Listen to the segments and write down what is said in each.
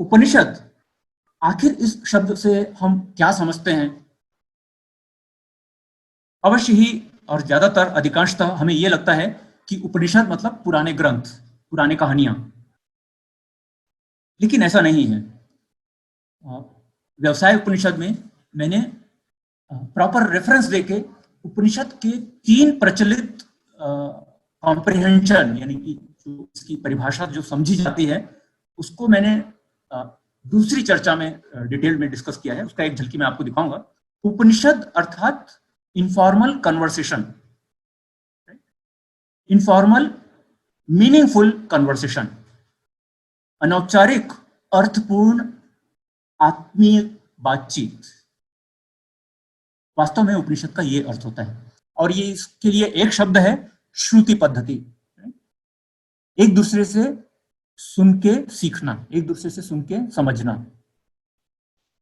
उपनिषद, आखिर इस शब्द से हम क्या समझते हैं? अवश्य ही और ज्यादातर अधिकांशतः हमें यह लगता है कि उपनिषद मतलब पुराने ग्रंथ, पुराने कहानियां। लेकिन ऐसा नहीं है। व्यवसाय उपनिषद में मैंने प्रॉपर रेफरेंस देके उपनिषद के 3 प्रचलित कॉम्प्रिहेंशन, यानी कि जो इसकी परिभाषा जो समझी जाती है, उसको मैंने दूसरी चर्चा में डिटेल में डिस्कस किया है। उसका एक झलकी मैं आपको दिखाऊंगा। उपनिषद अर्थात informal conversation, informal meaningful conversation, अनौपचारिक अर्थपूर्ण आत्मीय बातचीत। वास्तव में उपनिषद का ये अर्थ होता है। और ये इसके लिए एक शब्द है, श्रुति पद्धति। एक दूसरे से सुन के सीखना, एक दूसरे से सुन के समझना।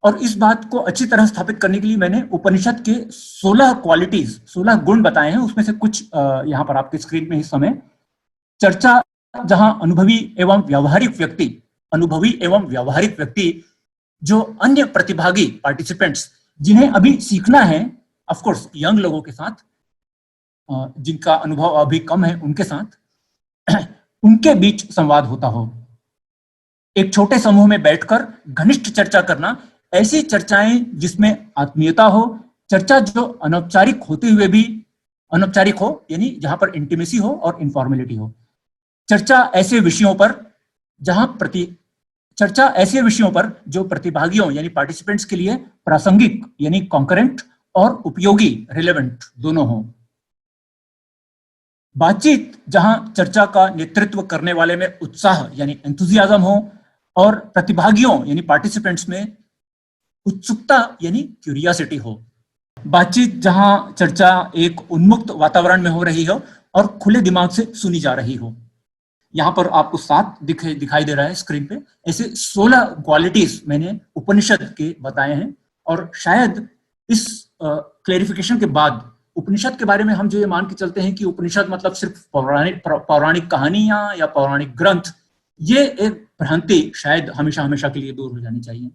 और इस बात को अच्छी तरह स्थापित करने के लिए मैंने उपनिषद के 16 क्वालिटीज, 16 गुण बताए हैं। उसमें से कुछ यहां पर आपके स्क्रीन में इस समय चर्चा, जहां अनुभवी एवं व्यावहारिक व्यक्ति जो अन्य प्रतिभागी पार्टिसिपेंट्स जिन्हें अभी सीखना है, ऑफ कोर्स यंग लोगों के साथ, जिनका अनुभव अभी कम है उनके साथ, उनके बीच संवाद होता हो। एक छोटे समूह में बैठकर घनिष्ठ चर्चा करना, ऐसी चर्चाएं जिसमें आत्मीयता हो, चर्चा जो अनौपचारिक होते हुए भी अनौपचारिक हो, यानी जहां पर इंटीमेसी हो और इनफॉर्मेलिटी हो। चर्चा ऐसे विषयों पर जो प्रतिभागियों यानी पार्टिसिपेंट्स के लिए प्रासंगिक यानी कॉन्करेंट और उपयोगी रिलेवेंट दोनों हो। बातचीत जहां चर्चा का नेतृत्व करने वाले में उत्साह यानी एंथुजियाज्म हो और प्रतिभागियों यानी पार्टिसिपेंट्स में उत्सुकता यानी क्यूरियोसिटी हो। बातचीत जहां चर्चा एक उन्मुक्त वातावरण में हो रही हो और खुले दिमाग से सुनी जा रही हो। यहां पर आपको 7 दिखाई दे रहा है स्क्रीन पे। ऐसे 16 क्वालिटीज मैंने उपनिषद के बताए हैं। और शायद इस क्लेरिफिकेशन के बाद उपनिषद के बारे में हम जो ये मान के चलते हैं कि उपनिषद मतलब सिर्फ पौराणिक कहानियां या पौराणिक ग्रंथ, ये एक भ्रांति शायद हमेशा के लिए दूर हो जानी चाहिए।